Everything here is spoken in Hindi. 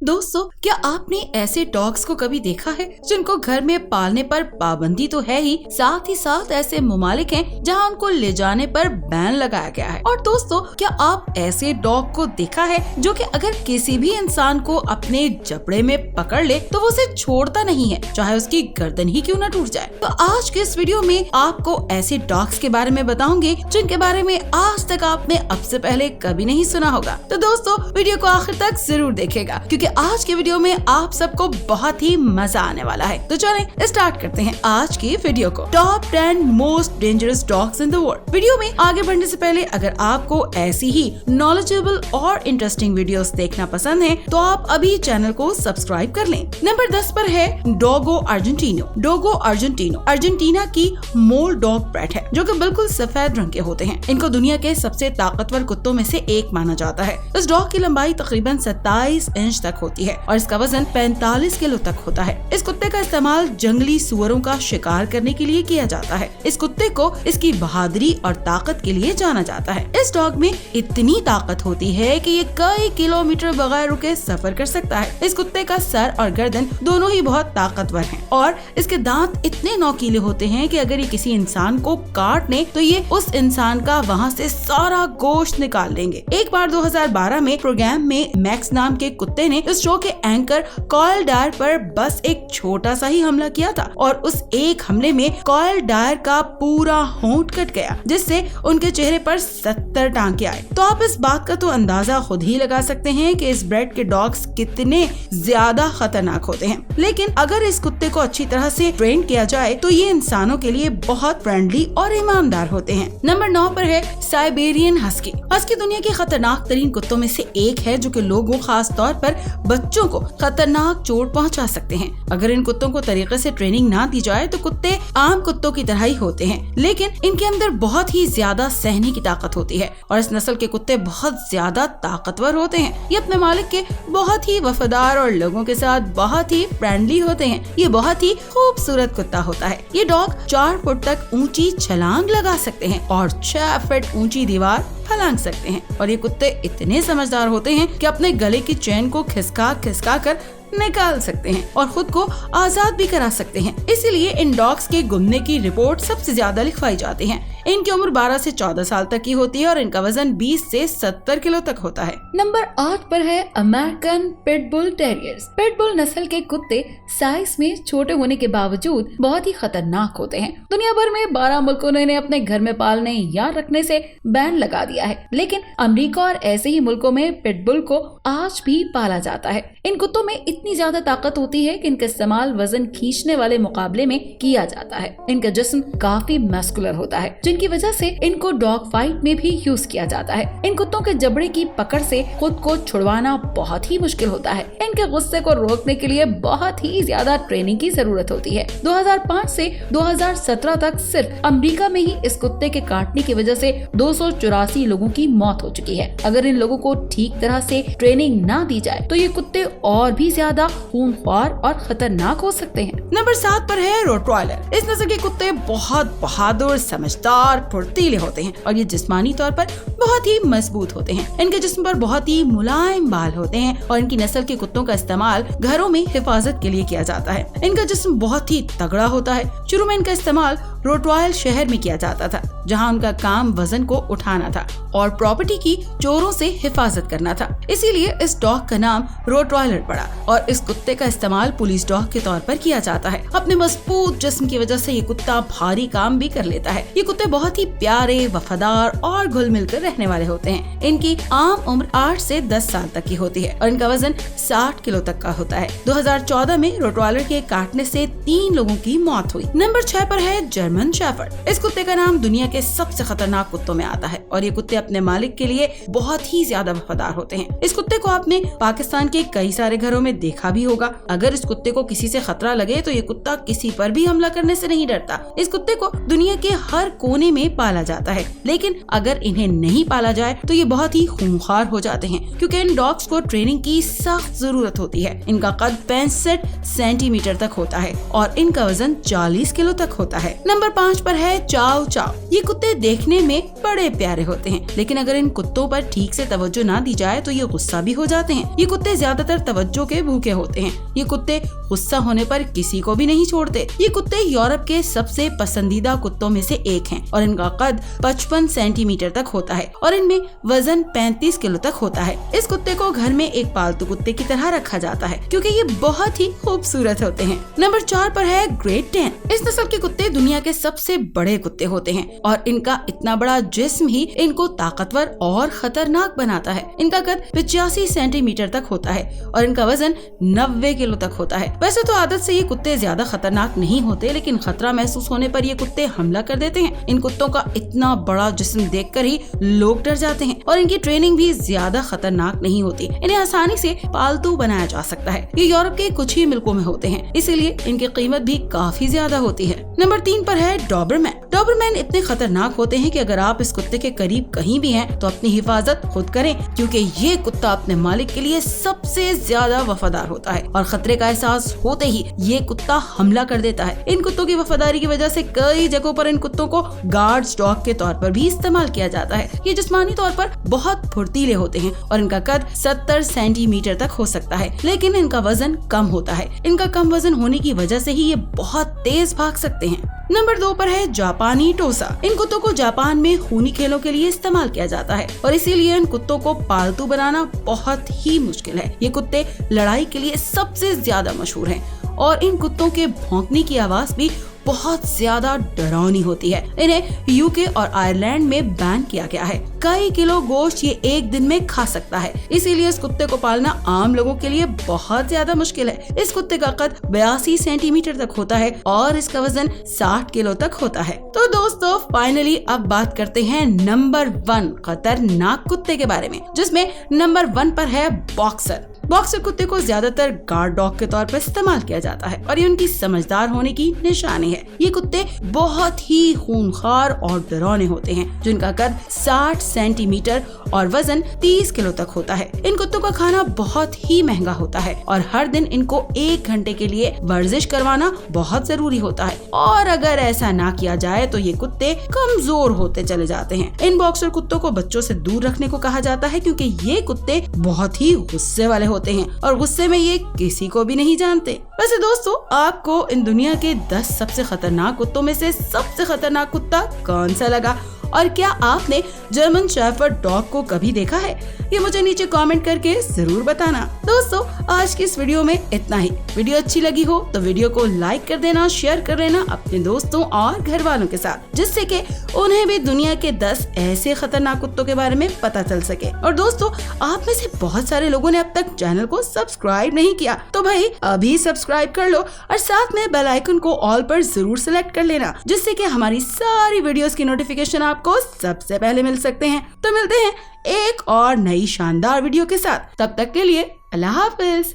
दोस्तों, क्या आपने ऐसे डॉग्स को कभी देखा है जिनको घर में पालने पर पाबंदी तो है ही, साथ ही साथ ऐसे ममालिक हैं जहां उनको ले जाने पर बैन लगाया गया है। और दोस्तों, क्या आप ऐसे डॉग को देखा है जो कि अगर किसी भी इंसान को अपने जबड़े में पकड़ ले तो वो उसे छोड़ता नहीं है, चाहे उसकी गर्दन ही क्यों न टूट जाए। तो आज के इस वीडियो में आपको ऐसे डॉग्स के बारे में बताऊंगी जिनके बारे में आज तक आपने अब से पहले कभी नहीं सुना होगा। तो दोस्तों, वीडियो को आखिर तक जरूर देखेगा क्योंकि आज के वीडियो में आप सबको बहुत ही मजा आने वाला है। तो चलें स्टार्ट करते हैं आज की वीडियो को। Top 10 most dangerous dogs in the world. Video में आगे बढ़ने से पहले अगर आपको ऐसी ही नॉलेजेबल और इंटरेस्टिंग वीडियोस देखना पसंद है तो आप अभी चैनल को सब्सक्राइब कर लें। नंबर 10 पर है डोगो अर्जेंटिनो। डोगो अर्जेंटिनो अर्जेंटीना की मोल डॉग ब्रीड है जो कि बिल्कुल सफेद रंग के होते हैं। इनको दुनिया के सबसे ताकतवर कुत्तों में से एक माना जाता है। इस डॉग की लंबाई तकरीबन 27 इंच तक होती है और इसका वजन 45 किलो तक होता है। इस कुत्ते का इस्तेमाल जंगली सुअरों का शिकार करने के लिए किया जाता है। इस कुत्ते को इसकी बहादुरी और ताकत के लिए जाना जाता है। इस डॉग में इतनी ताकत होती है कि ये कई किलोमीटर बगैर रुके सफर कर सकता है। इस कुत्ते का सर और गर्दन दोनों ही बहुत ताकतवर हैं और इसके दांत इतने नोकीले होते हैं कि अगर ये किसी इंसान को काट ले तो ये उस इंसान का वहाँ से सारा गोश्त निकाल लेंगे। एक बार 2012 में प्रोग्राम में मैक्स नाम के कुत्ते ने इस शो के एंकर कॉयल डायर पर बस एक छोटा सा ही हमला किया था और उस एक हमले में कॉयल डायर का पूरा होंठ कट गया जिससे उनके चेहरे पर 70 टांके आए। तो आप इस बात का तो अंदाजा खुद ही लगा सकते हैं कि इस ब्रीड के डॉग्स कितने ज्यादा खतरनाक होते हैं। लेकिन अगर इस कुत्ते को अच्छी तरह से ट्रेन किया जाए तो ये इंसानों के लिए बहुत फ्रेंडली और ईमानदार होते हैं। नंबर 9 पर है साइबेरियन हस्की। हस्की दुनिया के खतरनाक तरीन कुत्तों में से एक है जो कि लोगों, खास तौर पर बच्चों को खतरनाक चोट पहुंचा सकते हैं। अगर इन कुत्तों को तरीके से ट्रेनिंग ना दी जाए तो कुत्ते आम कुत्तों की तरह ही होते हैं, लेकिन इनके अंदर बहुत ही ज्यादा सहने की ताकत होती है और इस नस्ल के कुत्ते बहुत ज्यादा ताकतवर होते हैं। ये अपने मालिक के बहुत ही वफादार और लोगों के साथ बहुत ही फ्रेंडली होते हैं। ये बहुत ही खूबसूरत कुत्ता होता है। ये डॉग 4 फुट तक ऊंची छलांग लगा सकते हैं और 6 फुट ऊंची दीवार फलांग सकते हैं और ये कुत्ते इतने समझदार होते हैं कि अपने गले की चेन को खिसका खिसका कर निकाल सकते हैं और खुद को आजाद भी करा सकते हैं। इसीलिए इन डॉग्स के गुमने की रिपोर्ट सबसे ज्यादा लिखवाई जाती है। इनकी उम्र 12 से 14 साल तक की होती है और इनका वजन 20 से 70 किलो तक होता है। नंबर 8 पर है अमेरिकन पिटबुल टेरियर्स। पिटबुल नस्ल के कुत्ते साइज में छोटे होने के बावजूद बहुत ही खतरनाक होते हैं। दुनिया भर में 12 मुल्कों ने इन्हें अपने घर में पालने या रखने से बैन लगा दिया है, लेकिन अमेरिका और ऐसे ही मुल्कों में पिटबुल को आज भी पाला जाता है। इन कुत्तों में इतनी ज्यादा ताकत होती है कि इनका इस्तेमाल वजन खींचने वाले मुकाबले में किया जाता है। इनका जिस्म काफी मस्कुलर होता है जिनकी वजह से इनको डॉग फाइट में भी यूज किया जाता है। इन कुत्तों के जबड़े की पकड़ से खुद को छुड़वाना बहुत ही मुश्किल होता है। इनके गुस्से को रोकने के लिए बहुत ही ज्यादा ट्रेनिंग की जरूरत होती है। 2005 से 2017 तक सिर्फ अमेरिका में ही इस कुत्ते के काटने की वजह से 284 लोगों की मौत हो चुकी है। अगर इन लोगों को ठीक तरह से ट्रेनिंग ना दी जाए तो ये कुत्ते और भी ज्यादा खूंखार और खतरनाक हो सकते हैं। नंबर 7 पर है रोटवाइलर। इस नस्ल के कुत्ते बहुत बहादुर, समझदार, फुर्तीले होते हैं और ये जिस्मानी तौर पर बहुत ही मजबूत होते हैं। इनके जिस्म पर बहुत ही मुलायम बाल होते हैं और इनकी नस्ल के कुत्तों का इस्तेमाल घरों में हिफाजत के लिए किया जाता है। इनका जिस्म बहुत ही तगड़ा होता है। शुरू में इनका इस्तेमाल रोटवाइल शहर में किया जाता था जहां उनका काम वजन को उठाना था और प्रॉपर्टी की चोरों से हिफाजत करना था। इसीलिए इस डॉग का नाम रोटवाइलर पड़ा और इस कुत्ते का इस्तेमाल पुलिस डॉग के तौर पर किया जाता है। अपने मजबूत जिस्म की वजह से ये कुत्ता भारी काम भी कर लेता है। ये कुत्ते बहुत ही प्यारे, वफादार और घुल मिलकर रहने वाले होते हैं। इनकी आम उम्र 8 से 10 साल तक की होती है और इनका वजन 60 किलो तक का होता है। 2014 में रोटवाइलर के काटने से 3 लोगों की मौत हुई। नंबर 6 पर है जर्मन शेफर्ड। इस कुत्ते का नाम दुनिया के सबसे खतरनाक कुत्तों में आता है और ये कुत्ते अपने मालिक के लिए बहुत ही ज्यादा वफादार होते हैं। इस कुत्ते को आपने पाकिस्तान के कई सारे घरों में देखा भी होगा। अगर इस कुत्ते को किसी से खतरा लगे तो ये कुत्ता किसी पर भी हमला करने से नहीं डरता। इस कुत्ते को दुनिया के हर कोने में पाला जाता है, लेकिन अगर इन्हें नहीं पाला जाए तो ये बहुत ही खूंखार हो जाते हैं क्योंकि इन डॉग्स को ट्रेनिंग की सख्त जरूरत होती है। इनका कद 65 सेंटीमीटर तक होता है और इनका वजन 40 किलो तक होता है। नंबर नंबर 5 पर है चाओ चाओ। ये कुत्ते देखने में बड़े प्यारे होते हैं, लेकिन अगर इन कुत्तों पर ठीक से तवज्जो ना दी जाए तो ये गुस्सा भी हो जाते हैं। ये कुत्ते ज्यादातर तवज्जो के भूखे होते हैं। ये कुत्ते गुस्सा होने पर किसी को भी नहीं छोड़ते। ये कुत्ते यूरोप के सबसे पसंदीदा कुत्तों में से एक हैं और इनका कद 55 सेंटीमीटर तक होता है और इनमें वजन 35 किलो तक होता है। इस कुत्ते को घर में एक पालतू कुत्ते की तरह रखा जाता है क्योंकि ये बहुत ही खूबसूरत होते हैं। नंबर 4 पर है ग्रेट डैन। इस नस्ल के कुत्ते दुनिया के सबसे बड़े कुत्ते होते हैं और इनका इतना बड़ा जिस्म ही इनको ताकतवर और खतरनाक बनाता है। इनका कद 85 सेंटीमीटर तक होता है और इनका वजन 90 किलो तक होता है। वैसे तो आदत से ये कुत्ते ज्यादा खतरनाक नहीं होते, लेकिन खतरा महसूस होने पर ये कुत्ते हमला कर देते हैं। इन कुत्तों का इतना बड़ा जिस्म देखकर ही लोग डर जाते हैं और इनकी ट्रेनिंग भी ज्यादा खतरनाक नहीं होती। इन्हें आसानी से पालतू बनाया जा सकता है। ये यूरोप के कुछ ही मुल्कों में होते हैं, इसीलिए इनकी कीमत भी काफी ज्यादा होती है। नंबर 3 पर है डॉबरमैन। डॉबरमैन इतने खतरनाक होते हैं कि अगर आप इस कुत्ते के करीब कहीं भी हैं तो अपनी हिफाजत खुद करें, क्योंकि ये कुत्ता अपने मालिक के लिए सबसे ज्यादा वफादार होता है और खतरे का एहसास होते ही ये कुत्ता हमला कर देता है। इन कुत्तों की वफादारी की वजह से कई जगहों पर इन कुत्तों को गार्ड्स डॉग के तौर पर भी इस्तेमाल किया जाता है। ये जिस्मानी तौर पर बहुत फुर्तीले होते हैं और इनका कद 70 सेंटीमीटर तक हो सकता है, लेकिन इनका वजन कम होता है। इनका कम वजन होने की वजह से ही ये बहुत तेज भाग सकते हैं। नंबर 2 पर है जापानी टोसा। इन कुत्तों को जापान में खूनी खेलों के लिए इस्तेमाल किया जाता है और इसीलिए इन कुत्तों को पालतू बनाना बहुत ही मुश्किल है। ये कुत्ते लड़ाई के लिए सबसे ज्यादा मशहूर हैं और इन कुत्तों के भौंकने की आवाज भी बहुत ज्यादा डरावनी होती है। इन्हें यूके और आयरलैंड में बैन किया गया है। कई किलो गोश्त ये एक दिन में खा सकता है, इसीलिए इस कुत्ते को पालना आम लोगों के लिए बहुत ज्यादा मुश्किल है। इस कुत्ते का कद 82 सेंटीमीटर तक होता है और इसका वजन 60 किलो तक होता है। तो दोस्तों फाइनली अब बात करते हैं नंबर 1 खतरनाक कुत्ते के बारे में, जिसमें नंबर 1 पर है बॉक्सर। बॉक्सर कुत्ते को ज्यादातर गार्ड डॉग के तौर पर इस्तेमाल किया जाता है और ये उनकी समझदार होने की निशानी है। ये कुत्ते बहुत ही खूंखार और डरावने होते हैं, जिनका कद 60 सेंटीमीटर और वजन 30 किलो तक होता है। इन कुत्तों का खाना बहुत ही महंगा होता है और हर दिन इनको 1 घंटे के लिए वर्जिश करवाना बहुत जरूरी होता है और अगर ऐसा ना किया जाए तो ये कुत्ते कमजोर होते चले जाते हैं। इन बॉक्सर कुत्तों को बच्चों से दूर रखने को कहा जाता है क्योंकि ये कुत्ते बहुत ही गुस्से वाले होते हैं और गुस्से में ये किसी को भी नहीं जानते। वैसे दोस्तों आपको इन दुनिया के 10 सबसे खतरनाक कुत्तों में से सबसे खतरनाक कुत्ता कौन सा लगा और क्या आपने जर्मन शेफर्ड डॉग को कभी देखा है? ये मुझे नीचे कमेंट करके जरूर बताना। दोस्तों आज की इस वीडियो में इतना ही। वीडियो अच्छी लगी हो तो वीडियो को लाइक कर देना, शेयर कर देना अपने दोस्तों और घर वालों के साथ, जिससे कि उन्हें भी दुनिया के 10 ऐसे खतरनाक कुत्तों के बारे में पता चल सके। और दोस्तों आप में से बहुत सारे लोगों ने अब तक चैनल को सब्सक्राइब नहीं किया, तो भाई अभी सब्सक्राइब कर लो और साथ में बेल आइकन को ऑल पर जरूर सेलेक्ट कर लेना, जिससे कि हमारी सारी वीडियोस की नोटिफिकेशन आपको सबसे पहले मिल सकते हैं। तो मिलते हैं एक और नई शानदार वीडियो के साथ, तब तक के लिए अल्लाह हाफिज।